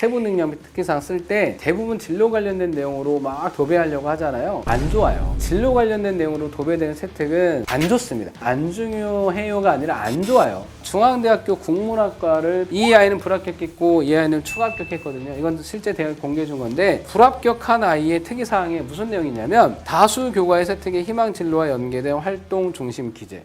세부 능력 특기사항 쓸 때 대부분 진로 관련된 내용으로 막 도배하려고 하잖아요. 안 좋아요. 진로 관련된 내용으로 도배되는 세특은 안 좋습니다. 안 중요해요가 아니라 안 좋아요. 중앙대학교 국문학과를 이 아이는 불합격했고 이 아이는 추가합격했거든요. 이건 실제 대학 공개해 준 건데, 불합격한 아이의 특이사항에 무슨 내용이냐면 다수 교과의 세특의 희망 진로와 연계된 활동 중심 기재.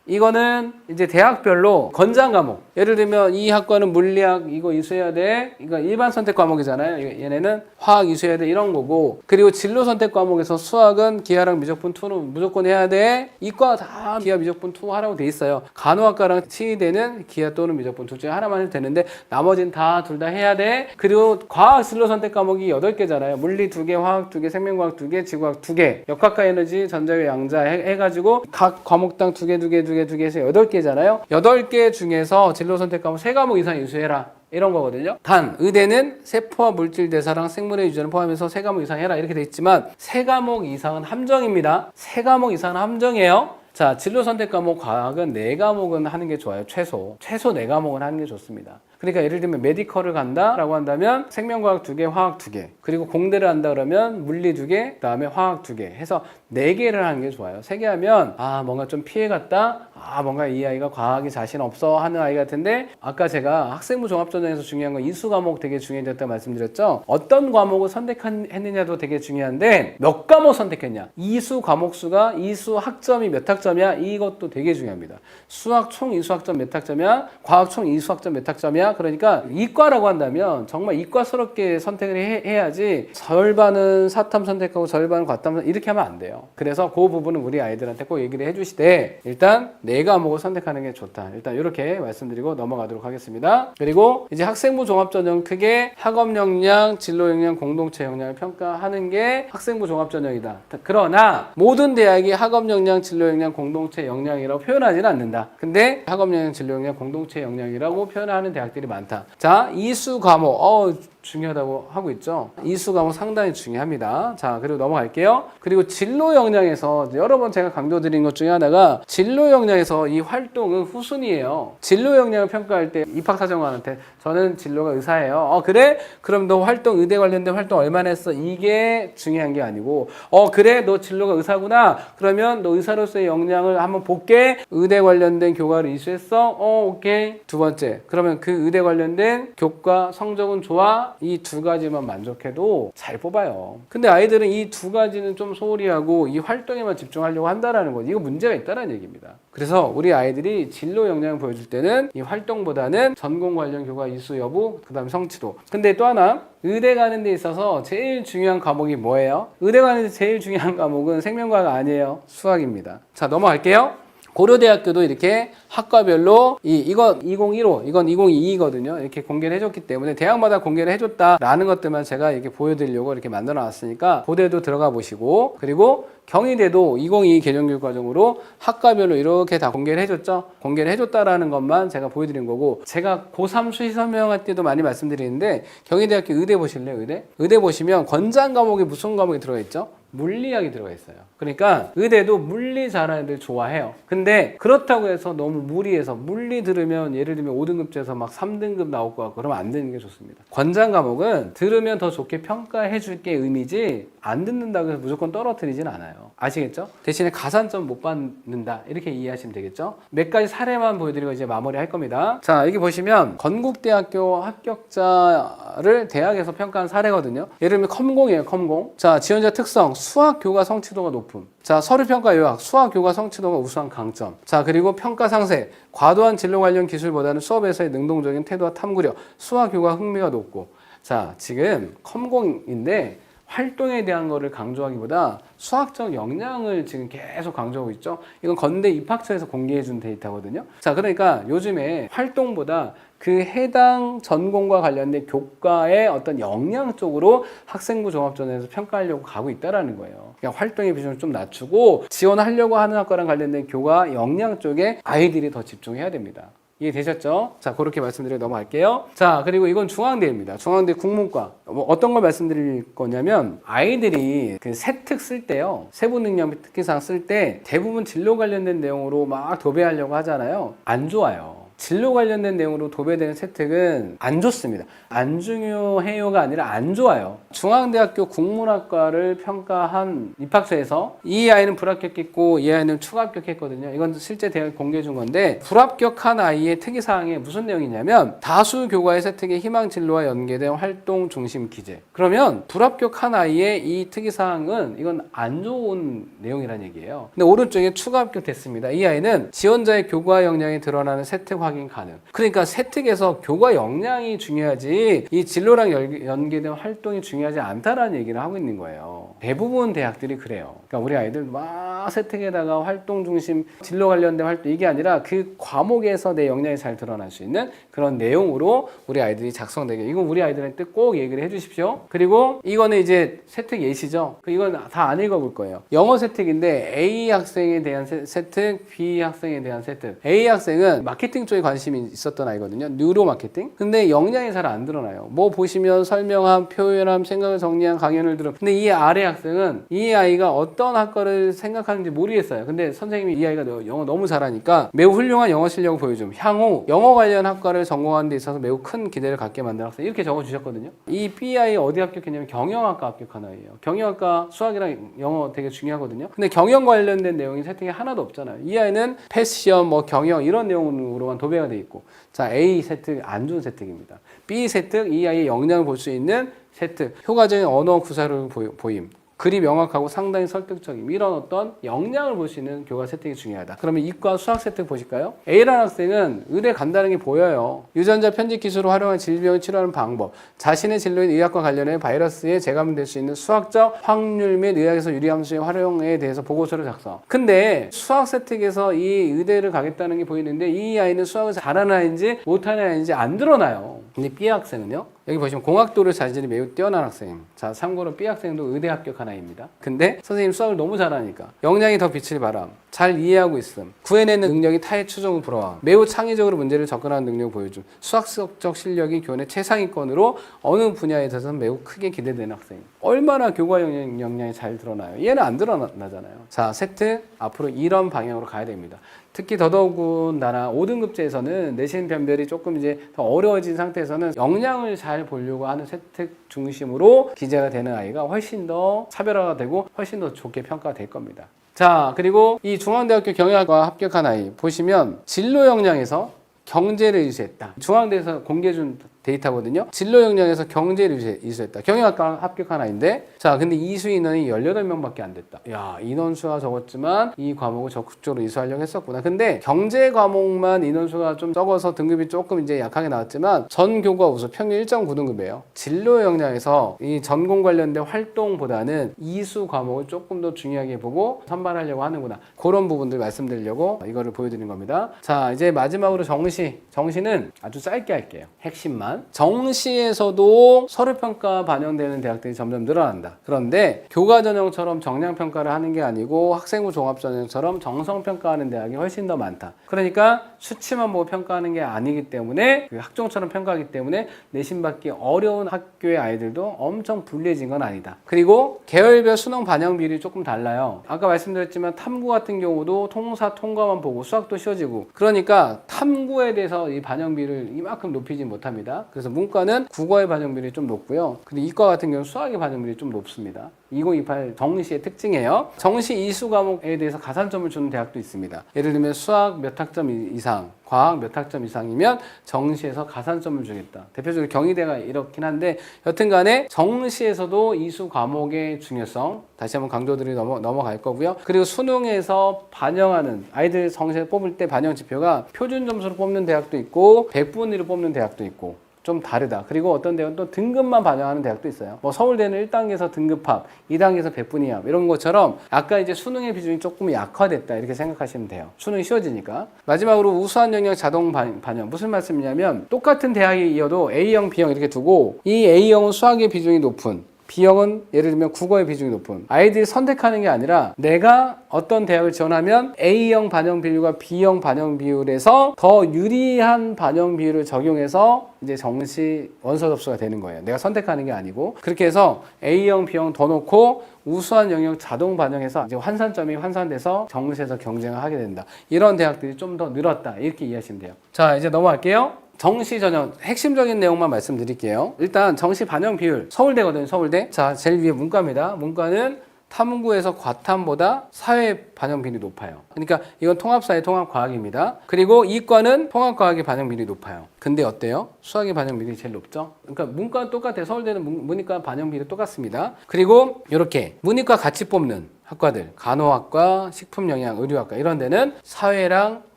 이거는 이제 대학별로 권장 과목. 예를 들면 이 학과는 물리학 이거 이수해야 돼. 이거 일반 선택 과목이잖아요. 얘네는 화학 이수해야 돼. 이런 거고. 그리고 진로 선택 과목에서 수학은 기하랑 미적분 2는 무조건 해야 돼. 이과 다 기하 미적분 2 하라고 돼 있어요. 간호학과랑 치의대는 기하 또는 미적분 둘 중에 하나만 해도 되는데 나머지는 다 둘 다 해야 돼. 그리고 과학 진로 선택 과목이 8개잖아요. 물리 2개, 화학 2개, 생명과학 2개, 지구과학 2개. 역학과 에너지, 전자외, 양자 해가지고 각 과목당 2개 해서 8개잖아요. 8개 중에서 진로 선택 과목 3과목 이상 이수해라. 이런 거거든요. 단 의대는 세포와 물질 대사랑 생물의 유전을 포함해서 3과목 이상 해라. 이렇게 돼 있지만 3과목 이상은 함정입니다. 3과목 이상은 함정이에요. 자, 진로 선택 과목 과학은 4과목은 하는 게 좋아요. 최소 4과목은 하는 게 좋습니다. 그러니까 예를 들면 메디컬을 간다라고 한다면 생명과학 2개, 화학 2개. 그리고 공대를 한다 그러면 물리 2개, 그다음에 화학 2개 해서 4개를 하는 게 좋아요. 3개 하면 뭔가 좀 피해갔다. 뭔가 이 아이가 과학이 자신 없어 하는 아이 같은데, 아까 제가 학생부 종합전형에서 중요한 건 이수 과목 되게 중요해졌다고 말씀드렸죠. 어떤 과목을 선택했느냐도 되게 중요한데 몇 과목 선택했냐. 이수 과목 수가 이수 학점이 몇 학점이야. 이것도 되게 중요합니다. 수학 총 이수 학점 몇 학점이야. 과학 총 이수 학점 몇 학점이야. 그러니까 이과라고 한다면 정말 이과스럽게 선택을 해야지 절반은 사탐 선택하고 절반은 과탐 이렇게 하면 안 돼요. 그래서 그 부분은 우리 아이들한테 꼭 얘기를 해주시되, 일단 4과목을 선택하는 게 좋다. 일단 이렇게 말씀드리고 넘어가도록 하겠습니다. 그리고 이제 학생부 종합전형 크게 학업 역량, 진로 역량, 공동체 역량을 평가하는 게 학생부 종합전형이다. 그러나 모든 대학이 학업 역량, 진로 역량, 공동체 역량이라고 표현하지는 않는다. 근데 학업 역량, 진로 역량, 공동체 역량이라고 표현하는 대학들이 많다. 자, 이수 과목 중요하다고 하고 있죠. 이수 과목 상당히 중요합니다. 자, 그리고 넘어갈게요. 그리고 진로 역량에서 여러 번 제가 강조드린 것 중에 하나가, 진로 역량에서 이 활동은 후순위예요. 진로 역량을 평가할 때 입학사정관한테 저는 진로가 의사예요. 그래? 그럼 너 활동, 의대 관련된 활동 얼마나 했어? 이게 중요한 게 아니고, 그래? 너 진로가 의사구나? 그러면 너 의사로서의 역량을 한번 볼게. 의대 관련된 교과를 이수했어? 오케이. 두 번째, 그러면 그 의대 관련된 교과 성적은 좋아? 이 2가지만 만족해도 잘 뽑아요. 근데 아이들은 이 2가지는 좀 소홀히 하고 이 활동에만 집중하려고 한다는 거지. 이거 문제가 있다는 얘기입니다. 그래서 우리 아이들이 진로 역량을 보여줄 때는 이 활동보다는 전공 관련 교과 이수 여부, 그 다음에 성취도. 근데 또 하나, 의대 가는 데 있어서 제일 중요한 과목이 뭐예요? 의대 가는 데 제일 중요한 과목은 생명과학 아니에요. 수학입니다. 자, 넘어갈게요. 고려대학교도 이렇게 학과별로 이건 2015, 이건 2022거든요. 이렇게 공개를 해줬기 때문에 대학마다 공개를 해줬다라는 것들만 제가 이렇게 보여드리려고 이렇게 만들어 놨으니까 고대도 들어가 보시고, 그리고 경희대도 2022 개정교육과정으로 학과별로 이렇게 다 공개를 해줬죠. 공개를 해줬다라는 것만 제가 보여드린 거고, 제가 고3 수시 설명할 때도 많이 말씀드리는데 경희대학교 의대 보실래요? 의대 보시면 권장 과목에 무슨 과목이 들어가 있죠? 물리학이 들어가 있어요. 그러니까 의대도 물리 잘하는 애들 좋아해요. 근데 그렇다고 해서 너무 무리해서 물리 들으면 예를 들면 5등급제에서 막 3등급 나올 것 같고 그러면 안 되는 게 좋습니다. 권장 과목은 들으면 더 좋게 평가해 줄게 의미지, 안 듣는다고 해서 무조건 떨어뜨리진 않아요. 아시겠죠? 대신에 가산점 못 받는다 이렇게 이해하시면 되겠죠? 몇 가지 사례만 보여드리고 이제 마무리 할 겁니다. 자, 여기 보시면 건국대학교 합격자를 대학에서 평가한 사례거든요. 예를 들면 컴공이에요. 컴공. 자, 지원자 특성, 수학 교과 성취도가 높음. 자, 서류평가 요약, 수학 교과 성취도가 우수한 강점. 자, 그리고 평가 상세, 과도한 진로 관련 기술보다는 수업에서의 능동적인 태도와 탐구력, 수학 교과 흥미가 높고. 자, 지금 컴공인데 활동에 대한 거를 강조하기보다 수학적 역량을 지금 계속 강조하고 있죠. 이건 건대 입학처에서 공개해준 데이터거든요. 자, 그러니까 요즘에 활동보다 그 해당 전공과 관련된 교과의 어떤 역량 쪽으로 학생부 종합전형에서 평가하려고 가고 있다는 거예요. 그러니까 활동의 비중을 좀 낮추고 지원하려고 하는 학과랑 관련된 교과 역량 쪽에 아이들이 더 집중해야 됩니다. 이해되셨죠? 자, 그렇게 말씀드리고 넘어갈게요. 자, 그리고 이건 중앙대입니다. 중앙대 국문과. 뭐 어떤 걸 말씀드릴 거냐면 아이들이 그 세특 쓸 때요. 세부능력 특기사항 쓸 때 대부분 진로 관련된 내용으로 막 도배하려고 하잖아요. 안 좋아요. 진로 관련된 내용으로 도배되는 세특은 안 좋습니다. 안 중요해요가 아니라 안 좋아요. 중앙대학교 국문학과를 평가한 입학처에서 이 아이는 불합격했고 이 아이는 추가 합격했거든요. 이건 실제 대학 공개해 준 건데 불합격한 아이의 특이사항에 무슨 내용이냐면 다수 교과의 세특의 희망 진로와 연계된 활동 중심 기재. 그러면 불합격한 아이의 이 특이사항은 이건 안 좋은 내용이라는 얘기예요. 근데 오른쪽에 추가 합격됐습니다. 이 아이는 지원자의 교과 역량이 드러나는 세특 확인 가능. 그러니까 세특에서 교과 역량이 중요하지 이 진로랑 연계된 활동이 중요하지 않다라는 얘기를 하고 있는 거예요. 대부분 대학들이 그래요. 그러니까 우리 아이들 막 세특에다가 활동 중심 진로 관련된 활동 이게 아니라 그 과목에서 내 역량이 잘 드러날 수 있는 그런 내용으로 우리 아이들이 작성되게 이건 우리 아이들한테 꼭 얘기를 해주십시오. 그리고 이거는 이제 세특 예시죠. 이건 다 안 읽어볼 거예요. 영어 세특인데 A 학생에 대한 세특, B 학생에 대한 세특. A 학생은 마케팅 쪽에 관심이 있었던 아이거든요. 뉴로 마케팅. 근데 역량이 잘 안 드러나요. 뭐 보시면 설명함, 표현함, 생각을 정리한 강연을 들어. 근데 이 아래 학생은 이 아이가 어떤 학과를 생각하는지 모르겠어요. 근데 선생님이 이 아이가 영어 너무 잘하니까 매우 훌륭한 영어 실력을 보여줌. 향후 영어 관련 학과를 전공하는 데 있어서 매우 큰 기대를 갖게 만든 학생. 이렇게 적어주셨거든요. 이 B 아이 어디 합격했냐면 경영학과 합격한 아이예요. 경영학과 수학이랑 영어 되게 중요하거든요. 근데 경영 관련된 내용이 세팅이 하나도 없잖아요. 이 아이는 패션, 뭐 경영 이런 내용으로만 도배가 돼 있고. 자, A 세특 안 좋은 세특입니다. B 세특 이 아이의 역량을 볼 수 있는 세특. 효과적인 언어 구사를 보임. 글이 명확하고 상당히 설득적임. 이런 어떤 역량을 볼 수 있는 교과 세특이 중요하다. 그러면 이과 수학 세특 보실까요? A라는 학생은 의대 간다는 게 보여요. 유전자 편집 기술을 활용한 질병을 치료하는 방법, 자신의 진로인 의학과 관련해 바이러스에 재감될 수 있는 수학적 확률 및 의학에서 유리함수의 활용에 대해서 보고서를 작성. 근데 수학 세특에서 이 의대를 가겠다는 게 보이는데 이 아이는 수학을 잘하는 아이인지 못하는 아이인지 안 드러나요. 근데 B 학생은요? 여기 보시면 공학도를 자질이 매우 뛰어난 학생. 자, 참고로 B 학생도 의대 합격한 아이입니다. 근데 선생님 수학을 너무 잘하니까 역량이 더 빛을 발함. 잘 이해하고 있음. 구해내는 능력이 타의 추종을 불허함. 매우 창의적으로 문제를 접근하는 능력을 보여줌. 수학적 실력이 교내 최상위권으로 어느 분야에 있어서는 매우 크게 기대되는 학생. 얼마나 교과 역량이 잘 드러나요? 얘는 안 드러나잖아요. 자, 세특 앞으로 이런 방향으로 가야 됩니다. 특히 더더군다나 5등급제에서는 내신 변별이 조금 이제 더 어려워진 상태에서는 역량을 잘 보려고 하는 세특 중심으로 기재가 되는 아이가 훨씬 더 차별화가 되고 훨씬 더 좋게 평가가 될 겁니다. 자, 그리고 이 중앙대학교 경영학과 합격한 아이 보시면 진로 역량에서 경제를 이수했다. 중앙대에서 공개해준 데이터거든요. 진로 역량에서 경제를 이수했다. 경영학과 합격한 아이인데 자, 근데 이수 인원이 18명밖에 안 됐다. 야, 인원수가 적었지만 이 과목을 적극적으로 이수하려고 했었구나. 근데 경제 과목만 인원수가 좀 적어서 등급이 조금 이제 약하게 나왔지만 전 교과 우수 평균 1.9등급이에요. 진로 역량에서 이 전공 관련된 활동보다는 이수 과목을 조금 더 중요하게 보고 선발하려고 하는구나. 그런 부분들 말씀드리려고 이거를 보여드린 겁니다. 자, 이제 마지막으로 정시. 정시는 아주 짧게 할게요. 핵심만. 정시에서도 서류평가 반영되는 대학들이 점점 늘어난다. 그런데 교과전형처럼 정량평가를 하는 게 아니고 학생부 종합전형처럼 정성평가하는 대학이 훨씬 더 많다. 그러니까 수치만 보고 평가하는 게 아니기 때문에 그 학종처럼 평가하기 때문에 내신 받기 어려운 학교의 아이들도 엄청 불리해진 건 아니다. 그리고 계열별 수능 반영 비율이 조금 달라요. 아까 말씀드렸지만 탐구 같은 경우도 통사 통과만 보고 수학도 쉬워지고 그러니까 탐구에 대해서 이 반영 비율을 이만큼 높이지 못합니다. 그래서 문과는 국어의 반영률이 좀 높고요. 근데 이과 같은 경우는 수학의 반영률이 좀 높습니다. 2028 정시의 특징이에요. 정시 이수 과목에 대해서 가산점을 주는 대학도 있습니다. 예를 들면 수학 몇 학점 이상, 과학 몇 학점 이상이면 정시에서 가산점을 주겠다. 대표적으로 경희대가 이렇긴 한데 여튼 간에 정시에서도 이수 과목의 중요성 다시 한번 강조드리고 넘어갈 거고요. 그리고 수능에서 반영하는 아이들 정시에 뽑을 때 반영 지표가 표준 점수로 뽑는 대학도 있고 100분위로 뽑는 대학도 있고 좀 다르다. 그리고 어떤 대학은 또 등급만 반영하는 대학도 있어요. 뭐 서울대는 1단계에서 등급합, 2단계에서 100분위합 이런 것처럼 아까 이제 수능의 비중이 조금 약화됐다 이렇게 생각하시면 돼요. 수능이 쉬워지니까. 마지막으로 우수한 영역 자동 반영. 무슨 말씀이냐면 똑같은 대학이 이어도 A형, B형 이렇게 두고 이 A형은 수학의 비중이 높은 B형은 예를 들면 국어의 비중이 높은 아이들이 선택하는 게 아니라 내가 어떤 대학을 지원하면 A형 반영 비율과 B형 반영 비율에서 더 유리한 반영 비율을 적용해서 이제 정시 원서 접수가 되는 거예요. 내가 선택하는 게 아니고 그렇게 해서 A형, B형 더 놓고 우수한 영역 자동 반영해서 이제 환산점이 환산돼서 정시에서 경쟁을 하게 된다. 이런 대학들이 좀 더 늘었다. 이렇게 이해하시면 돼요. 자, 이제 넘어갈게요. 정시 전형 핵심적인 내용만 말씀드릴게요. 일단 정시 반영 비율 서울대거든요. 서울대. 자, 제일 위에 문과입니다. 문과는 탐구에서 과탐보다 사회 반영 비율이 높아요. 그러니까 이건 통합사회 통합과학입니다. 그리고 이과는 통합과학의 반영 비율이 높아요. 근데 어때요? 수학의 반영 비율이 제일 높죠? 그러니까 문과는 똑같아요. 서울대는 문이과 반영 비율이 똑같습니다. 그리고 이렇게 문이과 같이 뽑는 학과들, 간호학과, 식품영양, 의료학과 이런 데는 사회랑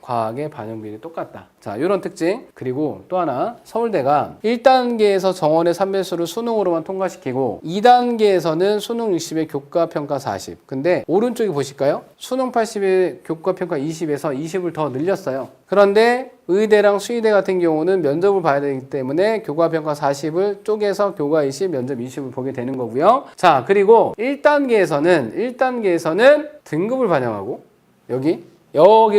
과학의 반영 비율이 똑같다. 자, 이런 특징. 그리고 또 하나, 서울대가 1단계에서 정원의 3배수를 수능으로만 통과시키고 2단계에서는 수능 60에 교과평가 40. 근데 오른쪽에 보실까요? 수능 80에 교과평가 20에서 20을 더 늘렸어요. 그런데 의대랑 수의대 같은 경우는 면접을 봐야 되기 때문에 교과평가 40을 쪼개서 교과 20, 면접 20을 보게 되는 거고요. 자, 그리고 1단계에서는 등급을 반영하고 여기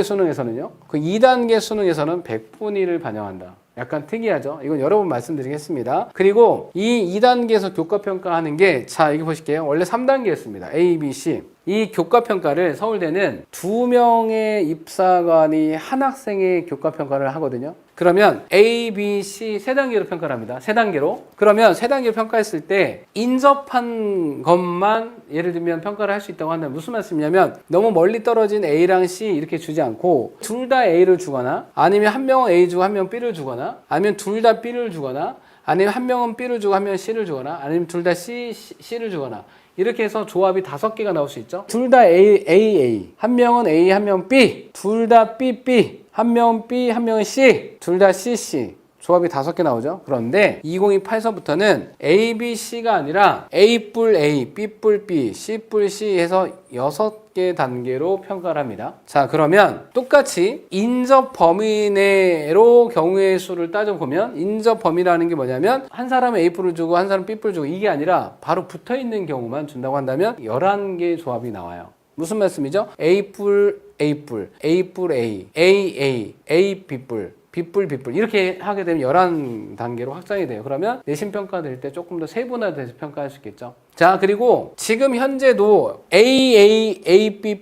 수능에서는요. 그 2단계 수능에서는 100분의 1을 반영한다. 약간 특이하죠? 이건 여러 번 말씀드리겠습니다. 그리고 이 2단계에서 교과평가하는 게, 자, 여기 보실게요. 원래 3단계였습니다. A, B, C. 이 교과평가를 서울대는 2명의 입사관이 한 학생의 교과평가를 하거든요. 그러면 A, B, C 세 단계로 평가를 합니다. 세 단계로. 그러면 세 단계로 평가했을 때 인접한 것만 예를 들면 평가를 할 수 있다고 한다면 무슨 말씀이냐면 너무 멀리 떨어진 A랑 C 이렇게 주지 않고 둘 다 A를 주거나 아니면 한 명은 A 주고 한 명은 B를 주거나 아니면 둘 다 B를 주거나 아니면 한 명은 B를 주고 한 명은 C를 주거나 아니면 둘 다 C를 주거나 이렇게 해서 조합이 5개가 나올 수 있죠. 둘 다 A. 한 명은 A, 한 명은 B. 둘 다 B. 한 명은 B, 한 명은 C. 둘 다 C. 조합이 5개 나오죠. 그런데 2028서부터는 A, B, C가 아니라 A뿔 A, B뿔 B, C뿔 C 해서 6개 단계로 평가를 합니다. 자, 그러면 똑같이 인접 범위 내로 경우의 수를 따져보면 인접 범위라는 게 뭐냐면 한 사람은 A뿔을 주고 한 사람은 B뿔을 주고 이게 아니라 바로 붙어있는 경우만 준다고 한다면 11개 조합이 나와요. 무슨 말씀이죠? A뿔 A, B뿔 이렇게 하게 되면 11단계로 확장이 돼요. 그러면 내신 평가 될 때 조금 더 세분화돼서 평가할 수 있겠죠. 자, 그리고 지금 현재도 A, B,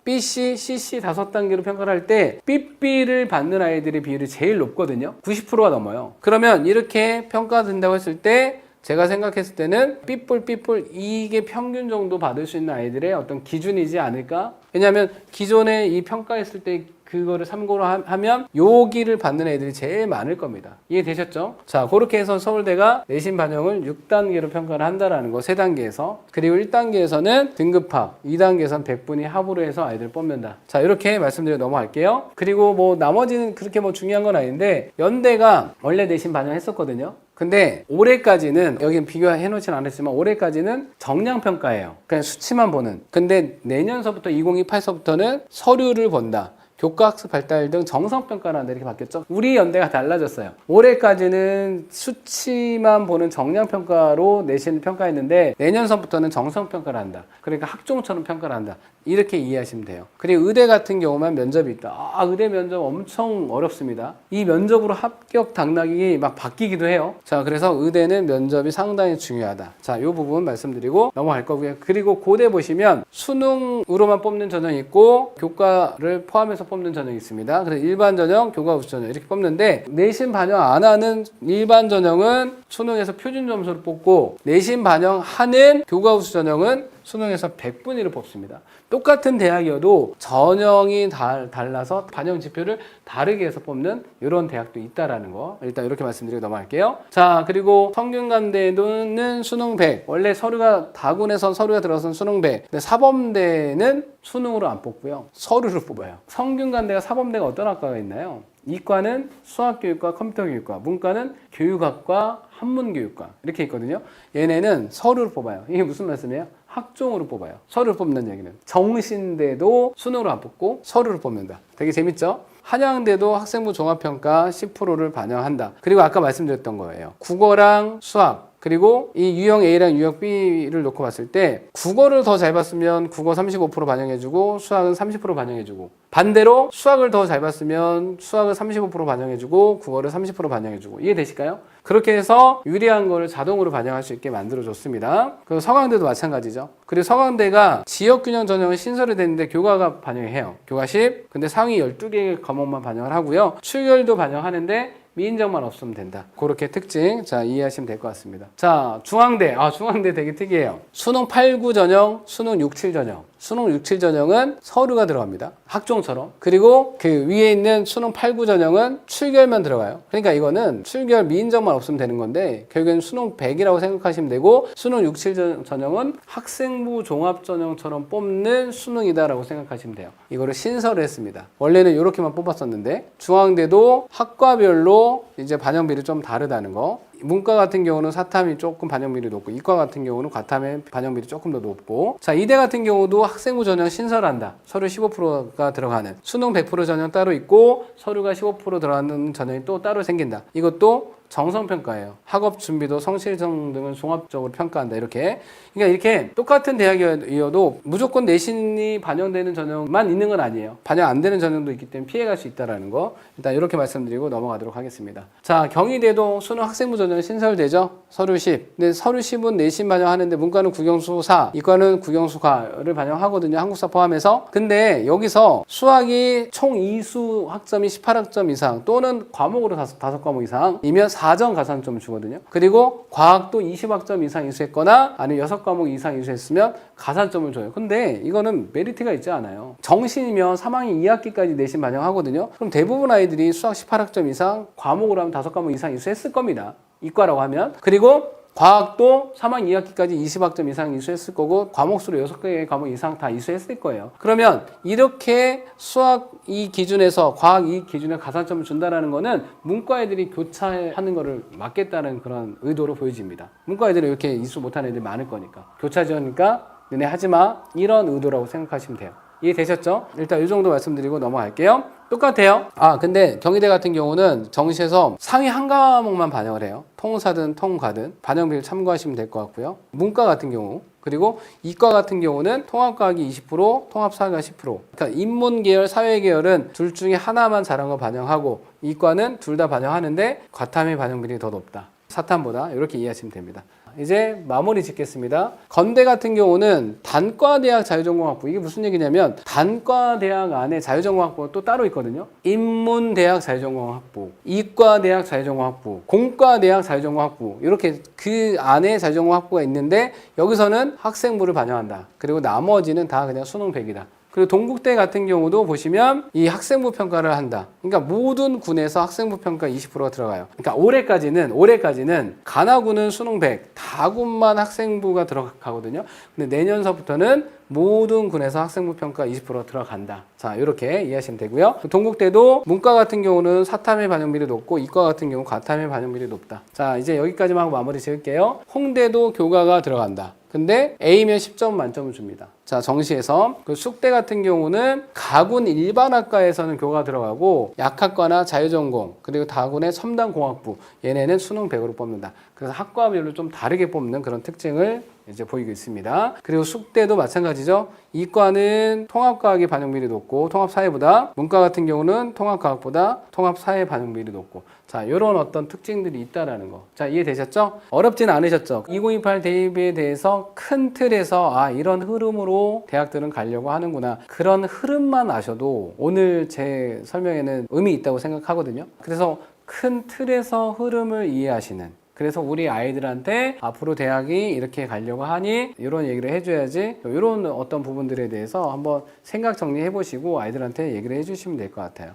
BC, CC 5단계로 평가를 할 때 BB를 받는 아이들의 비율이 제일 높거든요. 90%가 넘어요. 그러면 이렇게 평가된다고 했을 때 제가 생각했을 때는 B뿔 이게 평균 정도 받을 수 있는 아이들의 어떤 기준이지 않을까? 왜냐하면 기존에 이 평가했을 때 그거를 참고로 하면 여기를 받는 애들이 제일 많을 겁니다. 이해되셨죠? 자, 그렇게 해서 서울대가 내신 반영을 6단계로 평가를 한다라는 거, 3단계에서. 그리고 1단계에서는 등급합, 2단계에서는 100분위 합으로 해서 아이들을 뽑는다. 자, 이렇게 말씀드려 넘어갈게요. 그리고 뭐 나머지는 그렇게 뭐 중요한 건 아닌데 연대가 원래 내신 반영했었거든요. 근데 올해까지는 여기 비교해 놓진 않았지만 올해까지는 정량평가예요. 그냥 수치만 보는. 근데 내년서부터 2028서부터는 서류를 본다. 교과학습 발달 등 정성평가라는 이렇게 바뀌었죠. 우리 연대가 달라졌어요. 올해까지는 수치만 보는 정량평가로 내신을 평가했는데 내년서부터는 정성평가를 한다. 그러니까 학종처럼 평가를 한다. 이렇게 이해하시면 돼요. 그리고 의대 같은 경우만 면접이 있다. 의대 면접 엄청 어렵습니다. 이 면접으로 합격 당락이 막 바뀌기도 해요. 자, 그래서 의대는 면접이 상당히 중요하다. 자, 이 부분 말씀드리고 넘어갈 거고요. 그리고 고대 보시면 수능으로만 뽑는 전형이 있고 교과를 포함해서 뽑는 전형이 있습니다. 그래서 일반 전형, 교과 우수 전형 이렇게 뽑는데 내신 반영 안 하는 일반 전형은 수능에서 표준 점수를 뽑고 내신 반영하는 교과 우수 전형은 수능에서 100분위를 뽑습니다. 똑같은 대학이어도 전형이 달라서 반영 지표를 다르게 해서 뽑는 이런 대학도 있다라는 거 일단 이렇게 말씀드리고 넘어갈게요. 자, 그리고 성균관대는 수능 100. 원래 서류가 다군에선 서류가 들어선 수능 100. 근데 사범대는 수능으로 안 뽑고요. 서류를 뽑아요. 성균관대가 사범대가 어떤 학과가 있나요? 이과는 수학교육과 컴퓨터교육과, 문과는 교육학과, 한문교육과 이렇게 있거든요. 얘네는 서류를 뽑아요. 이게 무슨 말씀이에요? 학종으로 뽑아요. 서류를 뽑는 얘기는. 정신대도 수능으로 안 뽑고 서류를 뽑는다. 되게 재밌죠? 한양대도 학생부 종합평가 10%를 반영한다. 그리고 아까 말씀드렸던 거예요. 국어랑 수학 그리고 이 유형 A랑 유형 B를 놓고 봤을 때 국어를 더 잘 봤으면 국어 35% 반영해주고 수학은 30% 반영해주고, 반대로 수학을 더 잘 봤으면 수학을 35% 반영해주고 국어를 30% 반영해주고. 이해되실까요? 그렇게 해서 유리한 거를 자동으로 반영할 수 있게 만들어줬습니다. 그리고 서강대도 마찬가지죠. 그리고 서강대가 지역균형 전형은 신설이 됐는데 교과가 반영해요. 교과 10, 근데 상위 12개의 과목만 반영을 하고요. 출결도 반영하는데 미인정만 없으면 된다. 그렇게 특징 자 이해하시면 될 것 같습니다. 자, 중앙대. 중앙대 되게 특이해요. 수능 8, 9 전형, 수능 6, 7 전형. 수능 6, 7 전형은 서류가 들어갑니다. 학종처럼. 그리고 그 위에 있는 수능 8, 9 전형은 출결만 들어가요. 그러니까 이거는 출결 미인정만 없으면 되는 건데 결국엔 수능 100이라고 생각하시면 되고, 수능 6, 7 전형은 학생부 종합 전형처럼 뽑는 수능이다라고 생각하시면 돼요. 이거를 신설을 했습니다. 원래는 이렇게만 뽑았었는데 중앙대도 학과별로 이제 반영비를 좀 다르다는 거. 문과 같은 경우는 사탐이 조금 반영비율이 높고, 이과 같은 경우는 과탐의 반영비율이 조금 더 높고. 자, 이대 같은 경우도 학생부 전형 신설한다. 서류 15%가 들어가는. 수능 100% 전형 따로 있고 서류가 15% 들어가는 전형이 또 따로 생긴다. 이것도 정성평가예요. 학업 준비도 성실성 등을 종합적으로 평가한다. 이렇게. 그러니까 이렇게 똑같은 대학이어도 무조건 내신이 반영되는 전형만 있는 건 아니에요. 반영 안 되는 전형도 있기 때문에 피해갈 수 있다는 거. 일단 이렇게 말씀드리고 넘어가도록 하겠습니다. 자, 경희대도 수능 학생부 전형 신설되죠. 서류 10. 근데 서류 10은 내신 반영하는데 문과는 국영수 4, 이과는 국영수 과를 반영하거든요. 한국사 포함해서. 근데 여기서 수학이 총 이수 학점이 18학점 이상 또는 과목으로 5과목 이상이면 4점 가산점을 주거든요. 그리고 과학도 20학점 이상 이수했거나 아니면 6과목 이상 이수했으면 가산점을 줘요. 근데 이거는 메리트가 있지 않아요. 정신이면 3학년 2학기까지 내신 반영하거든요. 그럼 대부분 아이들이 수학 18학점 이상, 과목으로 하면 5과목 이상 이수했을 겁니다. 이과라고 하면. 그리고 과학도 3학년 2학기까지 20학점 이상 이수했을 거고 과목 수로 6개의 과목 이상 다 이수했을 거예요. 그러면 이렇게 수학 이 기준에서 과학 이 기준에 가산점을 준다라는 거는 문과 애들이 교차하는 거를 막겠다는 그런 의도로 보여집니다. 문과 애들이 이렇게 이수 못하는 애들이 많을 거니까. 교차 지으니까 너네 하지마, 이런 의도라고 생각하시면 돼요. 이해되셨죠? 일단 이 정도 말씀드리고 넘어갈게요. 똑같아요. 근데 경희대 같은 경우는 정시에서 상위 한 과목만 반영을 해요. 통사든 통과든 반영비를 참고하시면 될 것 같고요. 문과 같은 경우, 그리고 이과 같은 경우는 통합과학이 20%, 통합사가 10%. 그러니까 인문계열, 사회계열은 둘 중에 하나만 잘한 거 반영하고, 이과는 둘 다 반영하는데 과탐의 반영비율이 더 높다. 사탐보다. 이렇게 이해하시면 됩니다. 이제 마무리 짓겠습니다. 건대 같은 경우는 단과대학 자유전공학부. 이게 무슨 얘기냐면 단과대학 안에 자유전공학부가 또 따로 있거든요. 인문대학 자유전공학부, 이과대학 자유전공학부, 공과대학 자유전공학부, 이렇게 그 안에 자유전공학부가 있는데 여기서는 학생부를 반영한다. 그리고 나머지는 다 그냥 수능 100이다. 그리고 동국대 같은 경우도 보시면 이 학생부 평가를 한다. 그러니까 모든 군에서 학생부 평가 20%가 들어가요. 그러니까 올해까지는 가나군은 수능 100, 다군만 학생부가 들어가거든요. 근데 내년서부터는 모든 군에서 학생부 평가 20% 들어간다. 자, 이렇게 이해하시면 되고요. 동국대도 문과 같은 경우는 사탐의 반영비율이 높고 이과 같은 경우 과탐의 반영비율이 높다. 자, 이제 여기까지만 하고 마무리 지을게요. 홍대도 교과가 들어간다. 근데 A면 10점 만점을 줍니다. 자, 정시에서. 그 숙대 같은 경우는 가군 일반학과에서는 교과 들어가고 약학과나 자유전공, 그리고 다군의 첨단공학부, 얘네는 수능 100으로 뽑는다. 그래서 학과별로 좀 다르게 뽑는 그런 특징을 이제 보이고 있습니다. 그리고 숙대도 마찬가지죠. 이과는 통합과학의 반영비율이 높고 통합사회보다, 문과 같은 경우는 통합과학보다 통합사회 반영비율이 높고. 자, 이런 어떤 특징들이 있다라는 거. 자, 이해되셨죠? 어렵진 않으셨죠? 2028 대입에 대해서 큰 틀에서 이런 흐름으로 대학들은 가려고 하는구나. 그런 흐름만 아셔도 오늘 제 설명에는 의미 있다고 생각하거든요. 그래서 큰 틀에서 흐름을 이해하시는, 그래서 우리 아이들한테 앞으로 대학이 이렇게 가려고 하니 이런 얘기를 해줘야지, 이런 어떤 부분들에 대해서 한번 생각 정리해 보시고 아이들한테 얘기를 해주시면 될 것 같아요.